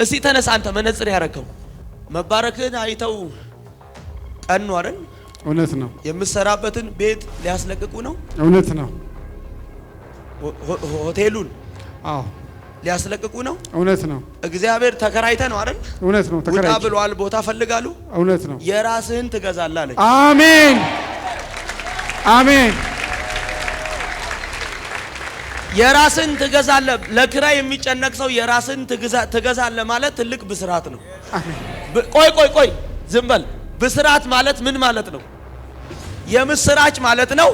እስቲ ተነስ አንተ መነጽር ያረከው መባረክን አይተው ቀኑ አይደል? እውነት ነው። የምሰራበትን ቤት ሊያስለቅቁ ነው። እውነት ነው። ሆቴሉን አዎ ሊያስለቅቁ ነው። እውነት ነው። እግዚአብሔር ተከራይተ ነው አይደል? እውነት ነው። ተከራይተ ቦታ ብሏል። ቦታ ፈልጋሉ። እውነት ነው። የራስህን ትገዛለህ አለኝ። አሜን አሜን። የራስህን ትገዛለህ። ለክራይ የሚጨነቅ ሰው የራስህን ትገዛለህ ማለት ትልቅ ብስራት ነው። ቆይ ዝም በል። ብስራት ማለት ምን ማለት ነው? የምስራች ማለት ነው።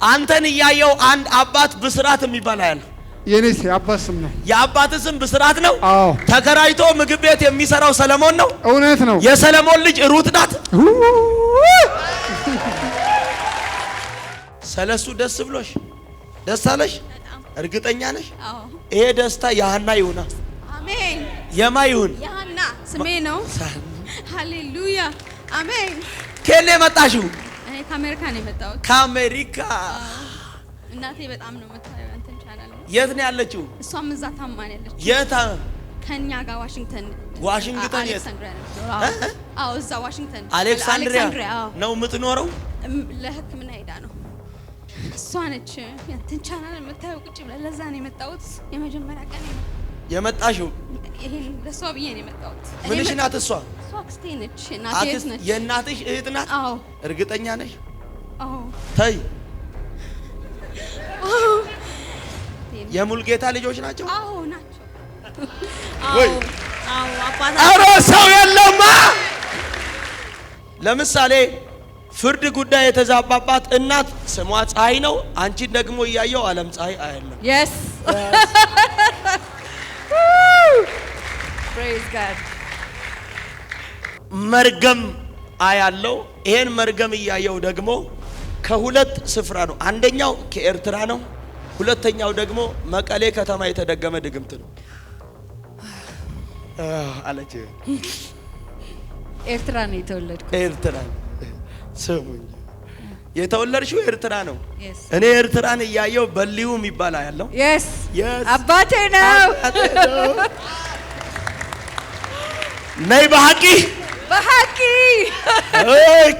አንተን እያየው አንድ አባት ብስራት የሚባል አያል። የኔስ አባት ስም ነው። የአባት ስም ብስራት ነው። አዎ። ተከራይቶ ምግብ ቤት የሚሰራው ሰለሞን ነው። እውነት ነው። የሰለሞን ልጅ ሩት ናት። ሰለሱ ደስ ብሎሽ ደስ አለሽ? እርግጠኛ ነሽ? አዎ። ይሄ ደስታ የሃና ይሁን። አሜን። የማ ይሁን? የሃና ስሜ ነው። ሃሌሉያ አሜን። ከኔ መጣሽው? እኔ ከአሜሪካ ነው የመጣሁት። ከአሜሪካ። እናቴ በጣም ነው የምታየው አንተን ቻናል። የት ነው ያለችው? እሷም እዛ ታማኝ ያለች። የት? ከኛ ጋር ዋሽንግተን የት? አዎ እዛ ዋሽንግተን አሌክሳንድሪያ ነው የምትኖረው። ለሕክምና ሄዳ ነው። እሷ ነች አንተን ቻናል የምታየው ቁጭ ብላ። ለዛ ነው የመጣሁት። የመጀመሪያ ቀን ነው የመጣሽው። ይሄን ለሷ ብዬ ነው የመጣሁት። ምንሽ ናት እሷ? እሷ አክስቴ ነች። እናቴ ነች። የእናትሽ እህት ናት? አዎ። እርግጠኛ ነሽ? አዎ። ተይ። የሙልጌታ ልጆች ናቸው? አዎ ናቸው። ወይ አዎ አባታ አሮ ሰው የለማ። ለምሳሌ ፍርድ ጉዳይ የተዛባባት እናት ስሟ ፀሐይ ነው። አንቺን ደግሞ እያየው ዓለም ፀሐይ አይደለም። yes praise god መርገም አያለው። ይሄን መርገም እያየው ደግሞ ከሁለት ስፍራ ነው። አንደኛው ከኤርትራ ነው። ሁለተኛው ደግሞ መቀሌ ከተማ የተደገመ ድግምት ነው አለች። ኤርትራ ነው የተወለድኩት። ኤርትራ ስሙኝ፣ የተወለድሽው ኤርትራ ነው። yes እኔ ኤርትራን እያየው በሊው የሚባል ያለው yes አባቴ ነው። ነይ በሐቂ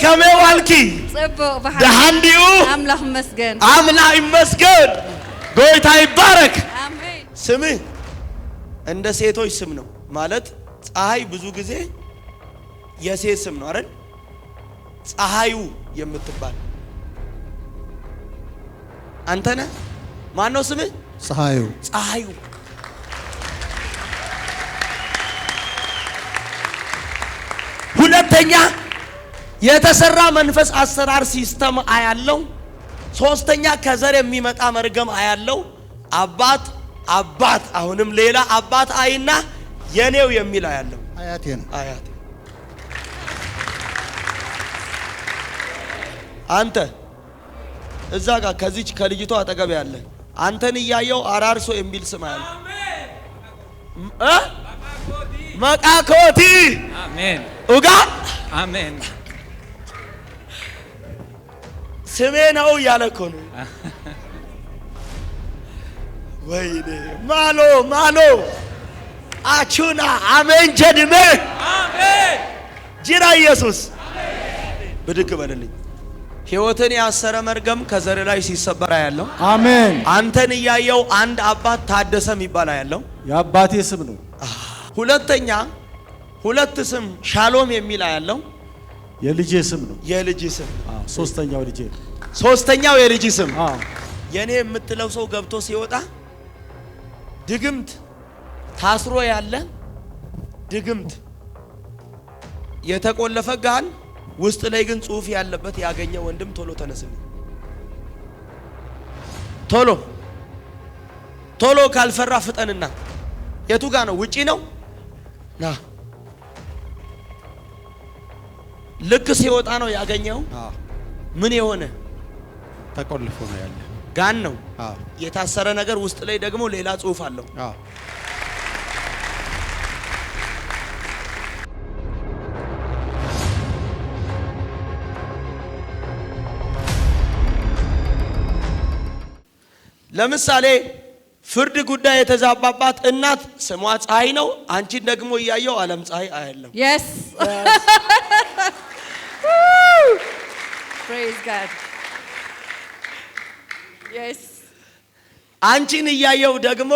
ከመዋልኪ ጽቦ በሐቂ ደሃንዲው አምላክ ይመስገን። አምላክ ይመስገን። ጌታ ይባረክ። አሜን። ስምህ እንደ ሴቶች ስም ነው ማለት ፀሐይ ብዙ ጊዜ የሴት ስም ነው አይደል? ፀሐዩ የምትባል አንተ ነህ። ማን ነው ስምህ? ፀሐዩ። ፀሐዩ ሁለተኛ የተሰራ መንፈስ አሰራር ሲስተም አያለው። ሶስተኛ ከዘር የሚመጣ መርገም አያለው። አባት አሁንም ሌላ አባት አይና የኔው የሚል አያለው። አያቴ ነው። አያቴ አንተ እዛ ጋር ከዚች ከልጅቷ አጠገብ ያለ አንተን እያየው አራርሶ የሚል ስም አያለው። መቃኮቲ አሜን ኡጋ አሜን። ስሜ ነው ያለ እኮ ነው። ወይኔ ማሎ አቹና አሜን ጀድሜ አሜን ጂራ ኢየሱስ ብድግ በልልኝ። ሕይወትን ያሰረ መርገም ከዘር ላይ ሲሰበራ ያለው አሜን። አንተን እያየው አንድ አባት ታደሰ የሚባል ያለው የአባቴ ስም ነው። ሁለተኛ ሁለት ስም ሻሎም የሚል ያለው የልጄ ስም ነው። የልጅ ስም ሶስተኛው ልጄ። ሶስተኛው የልጅ ስም የኔ የምትለው ሰው ገብቶ ሲወጣ ድግምት ታስሮ ያለ ድግምት የተቆለፈ ጋን ውስጥ ላይ ግን ጽሑፍ ያለበት ያገኘ ወንድም ቶሎ ተነስልኝ። ቶሎ ካልፈራ ፍጠንና። የቱ ጋ ነው? ውጪ ነው። ና ልክ ሲወጣ ነው ያገኘው። ምን የሆነ ተቆልፎ ነው ያለ ጋን ነው የታሰረ ነገር ውስጥ ላይ ደግሞ ሌላ ጽሑፍ አለው። ለምሳሌ ፍርድ ጉዳይ የተዛባባት እናት ስሟ ፀሐይ ነው። አንቺን ደግሞ እያየው ዓለም ፀሐይ አያለው። Yes. Praise God. Yes. አንቺን እያየው ደግሞ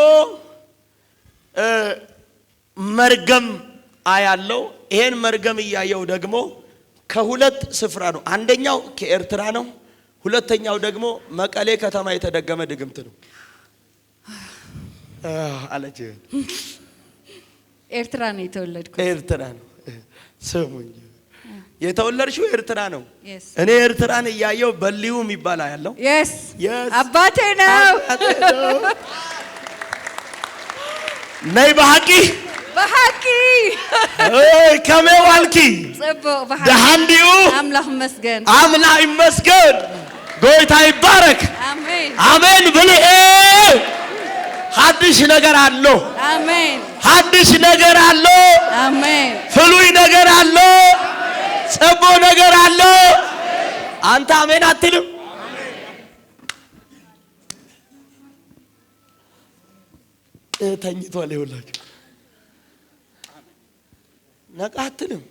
መርገም አያለው። ይሄን መርገም እያየው ደግሞ ከሁለት ስፍራ ነው። አንደኛው ከኤርትራ ነው። ሁለተኛው ደግሞ መቀሌ ከተማ የተደገመ ድግምት ነው አለች። ኤርትራ ነው የተወለድኩት። ኤርትራ ነው ስሙኝ፣ የተወለድሽው ኤርትራ ነው። Yes. እኔ ኤርትራን እያየው በሊው የሚባል ያለው Yes. Yes. አባቴ ነው። ነይ በሐቂ በሐቂ ከመዋልኪ ጽቦ በሐቂ ደሃንዲኡ አምላክ መስገን አምላ ይመስገን፣ ጌታ ይባረክ። አሜን አሜን ብልኤ ሐዲስ ነገር አለው። አሜን ሐዲስ ነገር አለው። አሜን ፍሉይ ነገር አለው። ጽቦ ነገር አለው። አንተ አሜን አትልም? ተኝቷል። ይኸውላችሁ ነቃ አትልም?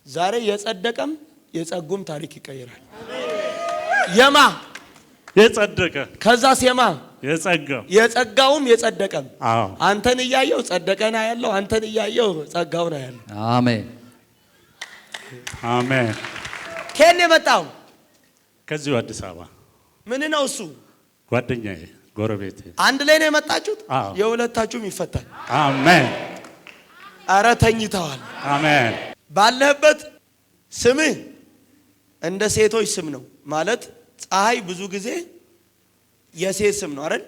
ዛሬ የጸደቀም የጸጉም ታሪክ ይቀየራል። የማ የጸደቀ ከዛስ የማ የጸጋው የጸጋውም የጸደቀም። አዎ አንተን እያየው ጸደቀና ያለው አንተን እያየው ጸጋውና ያለው። አሜን አሜን። ከኔ የመጣው ከዚሁ አዲስ አበባ ምን ነው እሱ ጓደኛዬ ጎረቤቴ። አንድ ላይ ነው የመጣችሁት? አዎ። የሁለታችሁም ይፈታል። አሜን አረ ተኝተዋል። አሜን። ባለህበት ስምህ እንደ ሴቶች ስም ነው ማለት ፀሐይ ብዙ ጊዜ የሴት ስም ነው አይደል?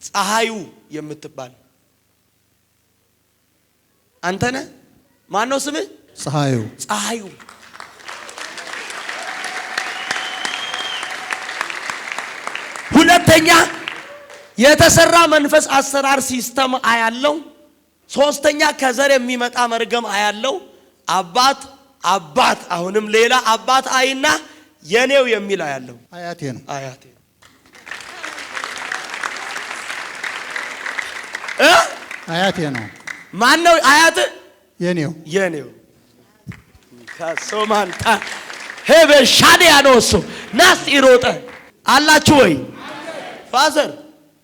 ፀሐዩ የምትባል አንተ ነህ። ማን ነው ስምህ? ፀሐዩ ፀሐዩ። ሁለተኛ የተሰራ መንፈስ አሰራር ሲስተም አያለው። ሶስተኛ ከዘር የሚመጣ መርገም አያለው። አባት አሁንም ሌላ አባት አይና የኔው የሚል አያለው። አያቴ ነው። አያቴ አያቴ ነው። ማን ነው አያት? የኔው የኔው ከሶማንታ ሄበሻዲያ ነው እሱ። ናስ ይሮጠ አላችሁ ወይ? ፋዘር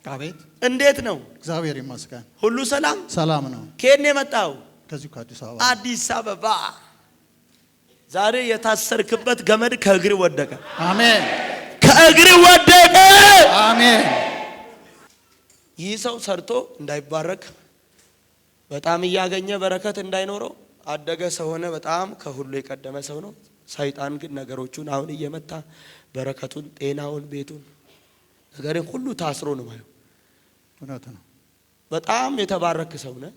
አቤት። እንዴት ነው? እግዚአብሔር ይመስገን ሁሉ ሰላም ሰላም ነው። ከየት ነው የመጣው? ከዚሁ ከአዲስ አበባ። አዲስ አበባ። ዛሬ የታሰርክበት ገመድ ከእግር ወደቀ። አሜን ከእግር ወደቀ። አሜን። ይህ ሰው ሰርቶ እንዳይባረክ በጣም እያገኘ በረከት እንዳይኖረው አደገ ሰው ሆነ። በጣም ከሁሉ የቀደመ ሰው ነው። ሰይጣን ግን ነገሮቹን አሁን እየመታ በረከቱን፣ ጤናውን፣ ቤቱን ነገርን ሁሉ ታስሮ ነው ማለት። እውነት ነው። በጣም የተባረክ ሰው ነህ።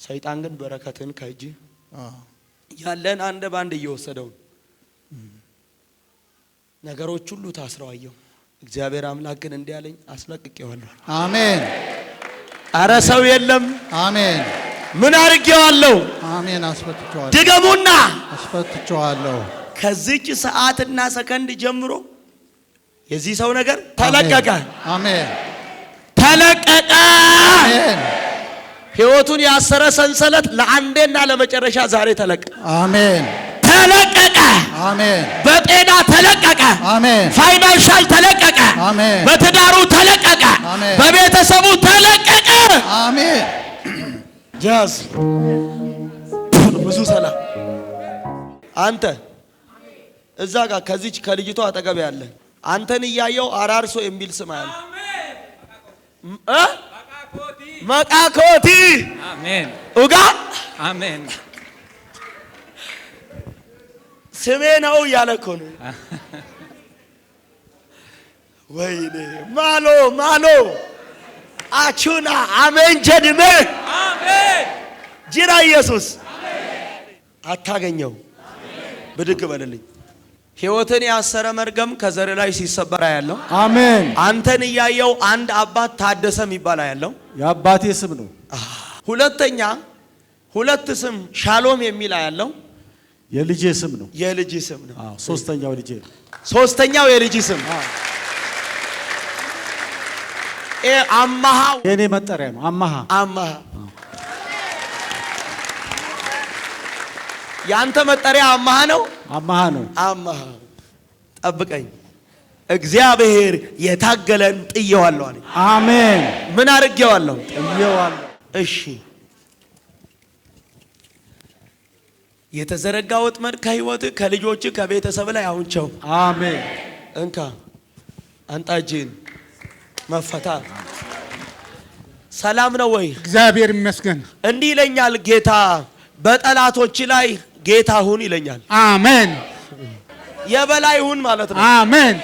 ሰይጣን ግን በረከትን ከእጅ ያለን አንድ ባንድ እየወሰደው ነገሮች ሁሉ ታስረው አየው። እግዚአብሔር አምላክ ግን እንዲህ አለኝ፣ አስለቅቄዋለሁ። አሜን። አረ ሰው የለም። አሜን። ምን አድርጌዋለሁ? አሜን። አስፈትቼዋለሁ። ድገሙና አስፈትቼዋለሁ። ከዚች ሰዓትና ሰከንድ ጀምሮ የዚህ ሰው ነገር ተለቀቀ። አሜን። ተለቀቀ። አሜን። ሕይወቱን ያሰረ ሰንሰለት ለአንዴና ለመጨረሻ ዛሬ ተለቀቀ። አሜን። ተለቀቀ። አሜን። በጤና ተለቀቀ። አሜን። ፋይናንሻል ተለቀቀ። አሜን። በትዳሩ ተለቀቀ። አሜን። በቤተሰቡ ተለቀቀ። አሜን። ጃዝ ብዙ ሰላም። አንተ እዛ ጋር ከዚች ከልጅቷ አጠገብ ያለ አንተን እያየው አራርሶ የሚል ስም አለ። መቃኮቲ አሜን ኡጋ አሜን ስሜ ነው እያለ እኮ ነው። ወይኔ ማሎ ማሎ አቹና አሜን ጀድሜ አሜን ጅራ ኢየሱስ አታገኘው። ብድግ በልልኝ። ሕይወትን ያሰረ መርገም ከዘር ላይ ሲሰበራ ያለው አሜን። አንተን እያየው አንድ አባት ታደሰ የሚባል ያለው የአባቴ ስም ነው። ሁለተኛ ሁለት ስም ሻሎም የሚል ያለው የልጄ ስም ነው። የልጅ ስም ነው። ሶስተኛው ልጄ ነው። ሶስተኛው የልጅ ስም አማሃ የኔ መጠሪያ ነው። አማሃ አማሃ ያንተ መጠሪያ አማሃ ነው። አማሃ ነው። አማሃ ጠብቀኝ። እግዚአብሔር የታገለን ጥየዋለሁ አለኝ። አሜን። ምን አድርጌዋለሁ? ጥየዋለሁ። እሺ የተዘረጋ ወጥመድ ከህይወት ከልጆች ከቤተሰብ ላይ አሁን ቸው። አሜን። እንካ አንጣጅን መፈታ ሰላም ነው ወይ? እግዚአብሔር ይመስገን። እንዲህ ይለኛል ጌታ፣ በጠላቶች ላይ ጌታ ሁን ይለኛል። አሜን። የበላይ ሁን ማለት ነው። አሜን።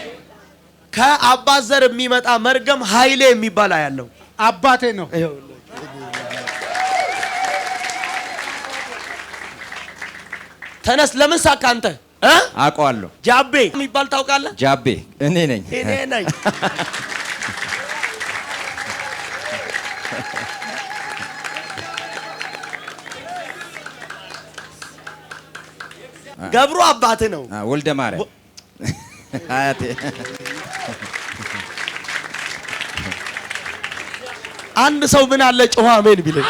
ከአባት ዘር የሚመጣ መርገም ኃይሌ የሚባል ያለው አባቴ ነው። ተነስ። ለምን ሳካ አንተ? አውቀዋለሁ። ጃቤ የሚባል ታውቃለህ? ጃቤ እኔ ነኝ። እኔ ነኝ። ገብሩ አባት ነው። ወልደ ማርያም አያቴ። አንድ ሰው ምን አለ ጮኸ አሜን ቢለኝ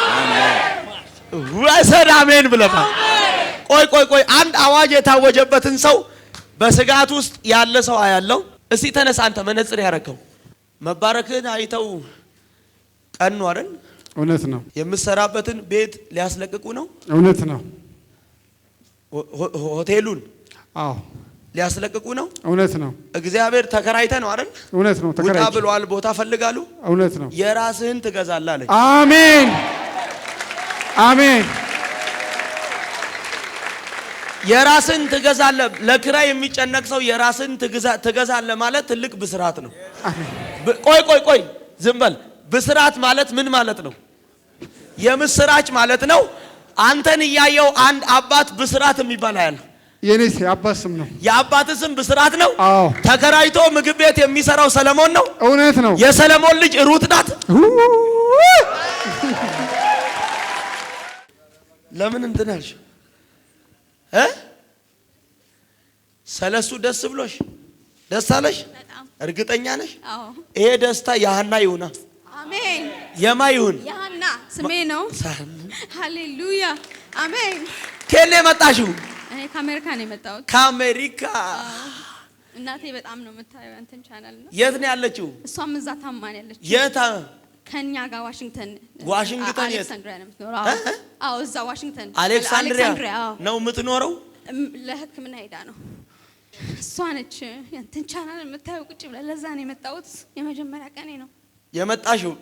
ወሰድ አሜን ብለፋ። ቆይ አንድ አዋጅ የታወጀበትን ሰው በስጋት ውስጥ ያለ ሰው አያለው። እስቲ ተነስ አንተ መነጽር ያረከው መባረክህን አይተው ቀኑ አይደል? እውነት ነው። የምሰራበትን ቤት ሊያስለቅቁ ነው። እውነት ነው። ሆቴሉን አዎ ሊያስለቅቁ ነው። እውነት ነው። እግዚአብሔር ተከራይተ ነው አይደል? እውነት ነው። ውጣ ብሏል። ቦታ ፈልጋሉ። እውነት ነው። የራስህን ትገዛለህ አለኝ። አሜን አሜን። የራስህን ትገዛለህ። ለክራይ የሚጨነቅ ሰው የራስህን ትገዛለህ ማለት ትልቅ ብስራት ነው። ቆይ ዝም በል። ብስራት ማለት ምን ማለት ነው? የምስራች ማለት ነው። አንተን እያየው አንድ አባት ብስራት የሚባል አያል። የኔስ የአባት ስም ነው። የአባት ስም ብስራት ነው። አዎ። ተከራይቶ ምግብ ቤት የሚሰራው ሰለሞን ነው። እውነት ነው። የሰለሞን ልጅ ሩት ናት። ለምን እንትን አልሽ? ሰለሱ ደስ ብሎሽ ደስ አለሽ? እርግጠኛ ነሽ? አዎ። ይሄ ደስታ የሃና ይሁና። አሜን። የማ ይሁን? ያና ስሜ ነው። ሃሌሉያ አሜን። ከኔ መጣሽው? እኔ ከአሜሪካ ነው የመጣሁት። ከአሜሪካ። እናቴ በጣም ነው የምታየው አንተን ቻናል ነው። የት ነው ያለችው? እሷም እዛ ታማን ያለችው። የት? ከኛ ጋር ዋሽንግተን አሌክሳንድሪያ ነው የምትኖረው። አዎ እዛ ዋሽንግተን አሌክሳንድሪያ ነው የምትኖረው። ለሕክምና ሄዳ ነው። እሷ ነች ያንተን ቻናል የምታየው ቁጭ ብላ። ለዛ ነው የመጣሁት። የመጀመሪያ ቀኔ ነው የመጣሽው።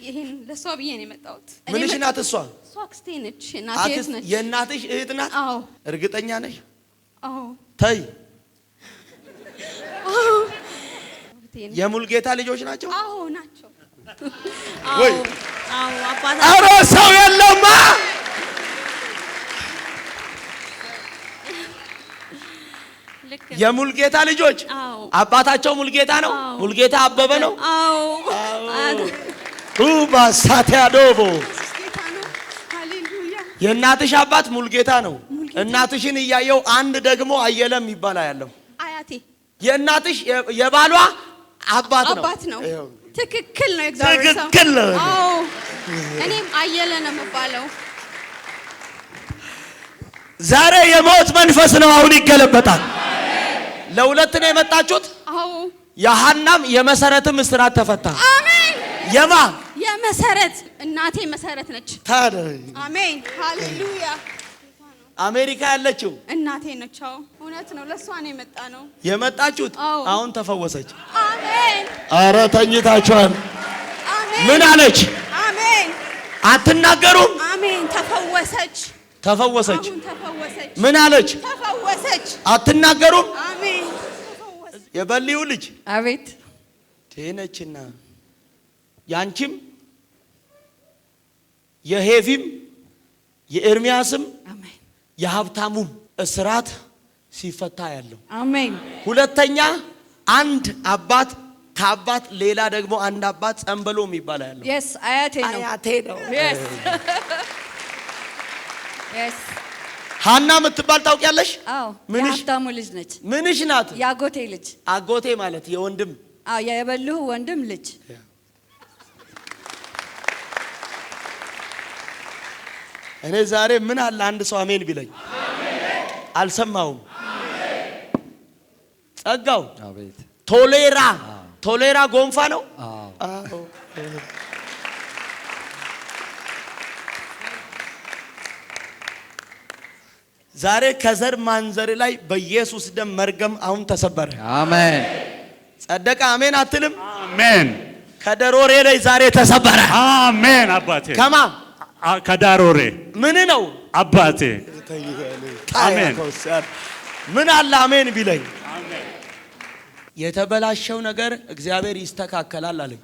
ይሄን ለሷ ብዬ ነው የመጣሁት። ምንሽ ናት እሷ? እሷ አክስቴ ነች። እናቴ እህት ነች። የእናትሽ እህት ናት? አዎ። እርግጠኛ ነሽ? አዎ። ተይ። የሙልጌታ ልጆች ናቸው? አዎ ናቸው። ወይ አዎ አባታ። ኧረ ሰው የለማ። የሙልጌታ ልጆች አባታቸው ሙልጌታ ነው። ሙልጌታ አበበ ነው። ባሳቲያዶቦ የእናትሽ አባት ሙልጌታ ነው። እናትሽን እያየው አንድ ደግሞ አየለም ይባላል ያለው አያቴ የእናትሽ የባሏ አባት ነው። ትክክል ነው። እግዚአብሔር ሰው ትክክል ነው። አዎ እኔም አየለ ነው የምባለው። ዛሬ የሞት መንፈስ ነው አሁን ይገለበጣል። ለሁለት ነው የመጣችሁት? አዎ። የሃናም የመሰረትም እስራት ተፈታ። አሜን። የማ የመሰረት እናቴ መሰረት ነች። ታዲያ አሜን ሃሌሉያ። አሜሪካ ያለችው እናቴ ነች። አዎ እውነት ነው። ለሷ ነው የመጣ ነው የመጣችሁት። አሁን ተፈወሰች። አሜን። አረ ተኝታችኋል። አሜን። ምን አለች? አሜን። አትናገሩም? አሜን። ተፈወሰች። ተፈወሰች። አሁን ተፈወሰች። ምን አለች? ተፈወሰች። አትናገሩም? አሜን። የበሊው ልጅ አቤት ቴነችና ያንቺም የሄቪም የኤርሚያስም የሀብታሙም እስራት ሲፈታ ያለው አሜን። ሁለተኛ አንድ አባት ከአባት ሌላ ደግሞ አንድ አባት ጸንበሎ የሚባል ያለው yes አያቴ ነው። አያቴ ነው። yes yes ሃና የምትባል ታውቂያለሽ? አዎ ምንሽ የሀብታሙ ልጅ ነች። ምንሽ ናት? የአጎቴ ልጅ። አጎቴ ማለት የወንድም አዎ የበልሁ ወንድም ልጅ። እኔ ዛሬ ምን አለ አንድ ሰው አሜን ቢለኝ። አልሰማውም። ጸጋው አቤት። ቶሌራ ጎንፋ ነው። አዎ። ዛሬ ከዘር ማንዘር ላይ በኢየሱስ ደም መርገም አሁን ተሰበረ። አሜን። ጸደቀ። አሜን አትልም? አሜን። ከደሮሬ ላይ ዛሬ ተሰበረ። አሜን። አባቴ ከማ ከዳሮሬ ምን ነው አባቴ። አሜን። ምን አለ አሜን ቢለኝ። የተበላሸው ነገር እግዚአብሔር ይስተካከላል አለኝ።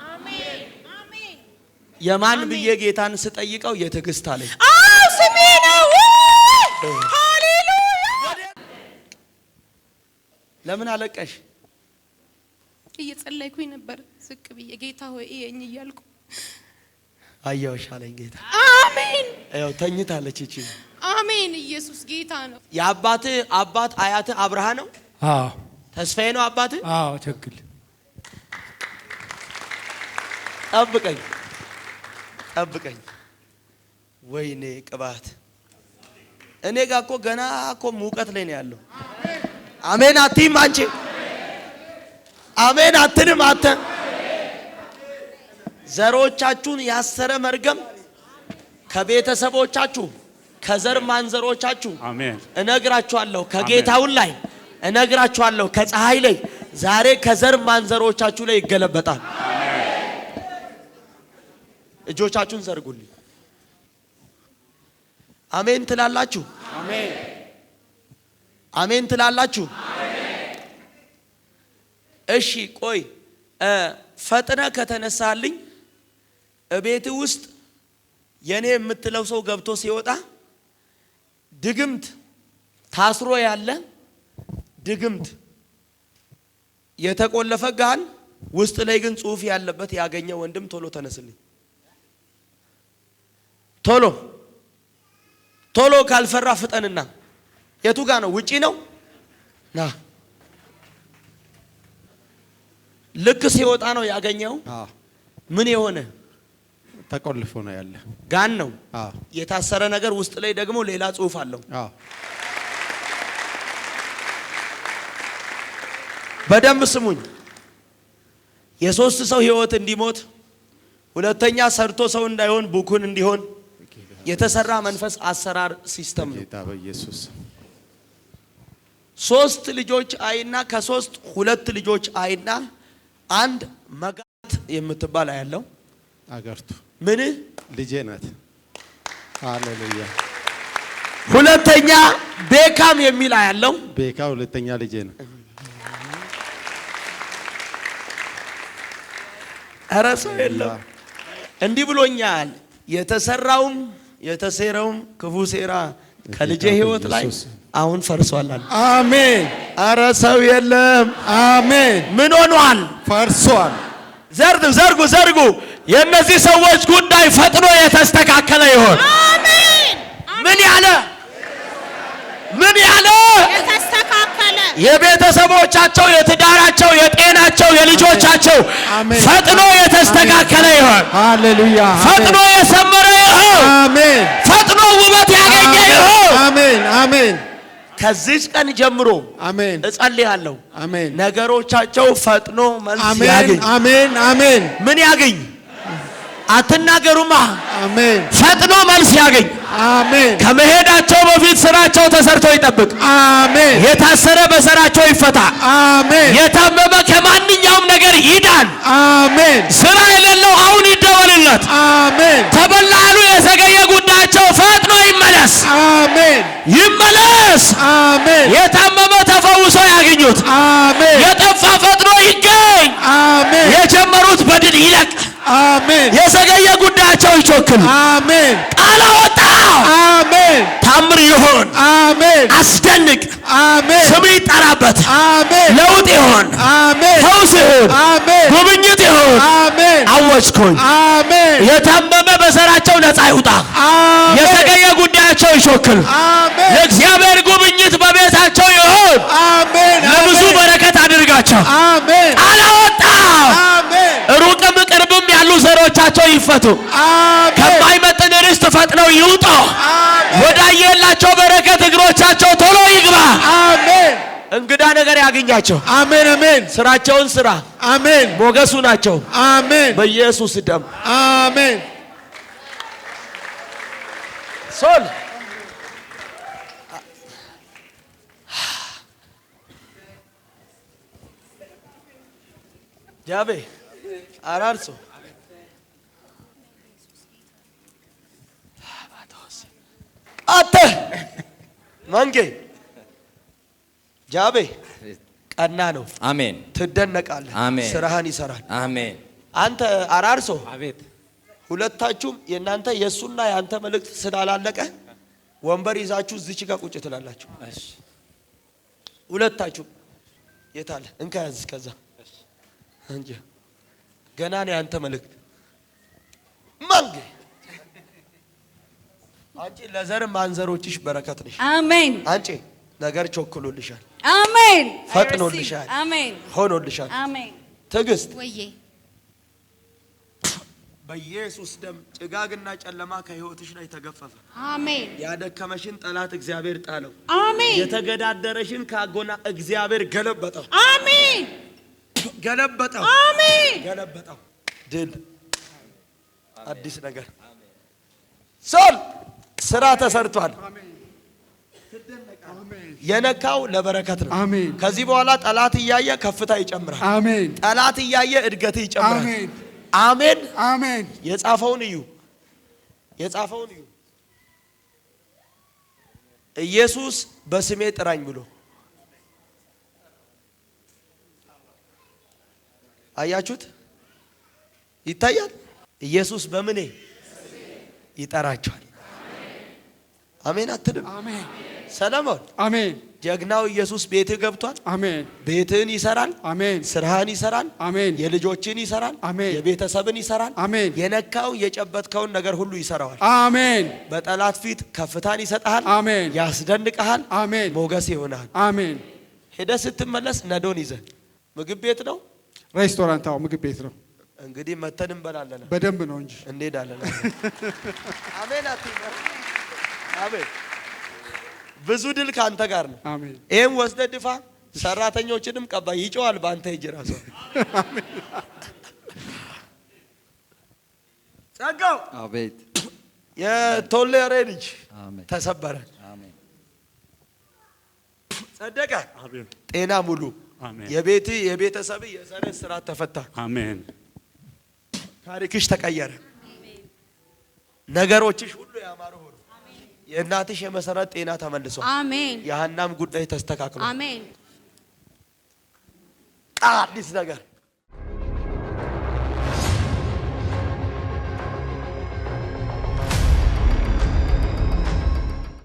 የማን ብዬ ጌታን ስጠይቀው የትዕግስት አለኝ። ስሜ ነው። ለምን አለቀሽ? እየጸለይኩኝ ነበር ዝቅ ብዬ ጌታ ሆይ እየኝ እያልኩ አየሁሽ አለኝ ጌታ። አሜን። ያው ተኝታለች እቺ። አሜን። ኢየሱስ ጌታ ነው። የአባት አባት አያት አብርሃ ነው። አዎ። ተስፋዬ ነው አባት። አዎ። ትክክል። ጠብቀኝ። ወይኔ ቅባት። እኔ ጋር እኮ ገና እኮ ሙቀት ላይ ነው ያለው። አሜን አትይም አንቺ? አሜን አትልም አንተ? ዘሮቻችሁን ያሰረ መርገም ከቤተሰቦቻችሁ ከዘር ማንዘሮቻችሁ አሜን እነግራችኋለሁ። ከጌታውን ላይ እነግራችኋለሁ። ከፀሐይ ላይ ዛሬ ከዘር ማንዘሮቻችሁ ላይ ይገለበጣል። እጆቻችሁን ዘርጉልኝ። አሜን ትላላችሁ? አሜን ትላላችሁ? እሺ ቆይ ፈጥነ ከተነሳልኝ እቤት ውስጥ የኔ የምትለው ሰው ገብቶ ሲወጣ ድግምት ታስሮ ያለ ድግምት የተቆለፈ ጋን ውስጥ ላይ ግን ጽሑፍ ያለበት ያገኘ ወንድም ቶሎ ተነስልኝ። ቶሎ ካልፈራ ፍጠንና። የቱ ጋ ነው? ውጪ ነው። ና ልክ ሲወጣ ነው ያገኘው። ምን የሆነ ተቆልፎ ነው ያለ ጋን ነው። አዎ። የታሰረ ነገር ውስጥ ላይ ደግሞ ሌላ ጽሑፍ አለው። አዎ። በደንብ ስሙኝ። የሶስት ሰው ህይወት እንዲሞት፣ ሁለተኛ ሰርቶ ሰው እንዳይሆን ቡኩን እንዲሆን የተሰራ መንፈስ አሰራር ሲስተም ነው። ጌታ በኢየሱስ ሶስት ልጆች አይና ከሶስት ሁለት ልጆች አይና አንድ መጋት የምትባል ያለው አገርቱ ምን ልጄ ናት። ሃሌሉያ። ሁለተኛ ቤካም የሚል ያለው ቤካ ሁለተኛ ልጄ ነው። ኧረ ሰው የለም። እንዲህ ብሎኛል። የተሰራውም የተሴረውም ክፉ ሴራ ከልጄ ህይወት ላይ አሁን ፈርሷል። አሜን። ኧረ ሰው የለም። አሜን። ምን ሆኗል? ፈርሷል። ዘርጉ። የእነዚህ ሰዎች ጉዳይ ፈጥኖ የተስተካከለ ይሆን። አሜን። ምን ያለ የተስተካከለ የቤተሰቦቻቸው፣ የትዳራቸው፣ የጤናቸው፣ የልጆቻቸው አሜን። ፈጥኖ የተስተካከለ ይሆን። ሃሌሉያ። ፈጥኖ የሰመረ ይሆን። አሜን። ፈጥኖ ውበት ያገኘ ይሆን። አሜን። ከዚህ ቀን ጀምሮ አሜን። እጸልያለሁ። አሜን። ነገሮቻቸው ፈጥኖ መልስ ያገኝ። አሜን። ምን ያገኝ? አትናገሩማ። አሜን። ፈጥኖ መልስ ያገኝ። አሜን። ከመሄዳቸው በፊት ስራቸው ተሰርቶ ይጠብቅ። አሜን። የታሰረ በስራቸው ይፈታ። አሜን። የታመመ ከማንኛውም ነገር ይዳን። አሜን። ስራ የሌለው አሁን ይደወልለት። አሜን። ተበላሉ የዘገየ ጉዳያቸው ፈጥኖ ይመለስ። አሜን። አሜን። የታመመ ተፈውሶ ያገኙት። አሜን። የጠፋ ፈጥኖ ይገኝ። አሜን። የጀመሩት በድል ይለቅ። አሜን። የዘገየ ጉዳያቸው ይቾክል። አሜን። ቃል አወጣ። አሜን። ታምር ይሆን። አሜን። አስደንቅ። አሜን። ስም ይጠራበት። አሜን። ለውጥ ይሆን። አሜን። ፈውስ ይሆን። አሜን። ጉብኝት ይሆን። አሜን። አወጅኩኝ። አሜን። የታመመ በዘራቸው ነፃ ይውጣ። አሜን። የዘገየ ጉዳያቸው ይሾክል። አሜን። የእግዚአብሔር ጉብኝት በቤታቸው ይሆን። አሜን። ለብዙ በረከት አድርጋቸው። አሜን። ቃል አወጣ። አሜን። ሩቅም ቅርብም ያሉ ዘሮቻቸው ይፈቱ። አሜን። ከማይመጥን ርስት ፈጥነው ይውጡ። ወዳየላቸው በረከት እግሮቻቸው ቶሎ ይግባ። አሜን እንግዳ ነገር ያገኛቸው። አሜን አሜን ስራቸውን ስራ። አሜን ሞገሱ ናቸው። አሜን በኢየሱስ ደም አሜን ሶል ጃቤ አራርሶ አተ መንጌ ጃቤ ቀና ነው። አሜን። ትደነቃለህ። አሜን። ስራህን ይሰራል። አሜን። አንተ አራርሶ አቤት። ሁለታችሁም የእናንተ የእሱና የአንተ መልእክት ስላላለቀ ወንበር ይዛችሁ እዚች ጋር ቁጭ ትላላችሁ። እሺ። ሁለታችሁም የታለ እንካ ያዝ። ከዛ እንጂ ገና ነው የአንተ መልእክት መንጌ አንቺ ለዘር ማንዘሮችሽ በረከት ነሽ። አሜን። አንቺ ነገር ቾክሎልሻል። አሜን። ፈጥኖልሻል። አሜን። ሆኖልሻል። አሜን። ትዕግስት ወዬ በኢየሱስ ደም ጭጋግና ጨለማ ከህይወትሽ ላይ ተገፈፈ። አሜን ያደከመሽን ጠላት እግዚአብሔር ጣለው። አሜን የተገዳደረሽን ካጎና እግዚአብሔር ገለበጠው። አሜን ገለበጠው። አሜን ገለበጠው። ድል አዲስ ነገር ሶል ስራ ተሰርቷል። የነካው ለበረከት ነው። አሜን ከዚህ በኋላ ጠላት እያየ ከፍታ ይጨምራል። አሜን ጠላት እያየ እድገት ይጨምራል። አሜን አሜን አሜን የጻፈውን እዩ። የጻፈውን እዩ። ኢየሱስ በስሜ ጥራኝ ብሎ አያችሁት? ይታያል። ኢየሱስ በምኔ ይጠራቸዋል። አሜን አትልም? አሜን ሰለሞን አሜን ጀግናው ኢየሱስ ቤትህ ገብቷል። አሜን ቤትህን ይሰራል። አሜን ስራህን ይሰራል። አሜን የልጆችን ይሰራል። አሜን የቤተሰብን ይሰራል። አሜን የነካው የጨበጥከውን ነገር ሁሉ ይሰራዋል። አሜን በጠላት ፊት ከፍታን ይሰጥሃል። አሜን ያስደንቅሃል። አሜን ሞገስ ይሆናል። አሜን ሄደህ ስትመለስ ነዶን ይዘህ ምግብ ቤት ነው ሬስቶራንት አዎ ምግብ ቤት ነው እንግዲህ መተን እንበላለን። በደንብ ነው እንጂ እንሄዳለን። አሜን አትይም? አሜን ብዙ ድል ካንተ ጋር ነው። አሜን ይሄን ወስደህ ድፋ። ሰራተኞችንም ቀባ። ይጮዋል በአንተ እጅ ራሱ። ጸጋው አቤት። የቶሌሬ ልጅ አሜን። ተሰበረ። አሜን። ጸደቀ። አሜን። ጤና ሙሉ። አሜን። የቤተሰብ የዘር ስራት ተፈታ። አሜን። ታሪክሽ ተቀየረ። ነገሮችሽ ሁሉ ያማሩ ሆኑ። የእናትሽ የመሰረት ጤና ተመልሷል። አሜን። የሐናም ጉዳይ ተስተካክሏል። አሜን። አዲስ ነገር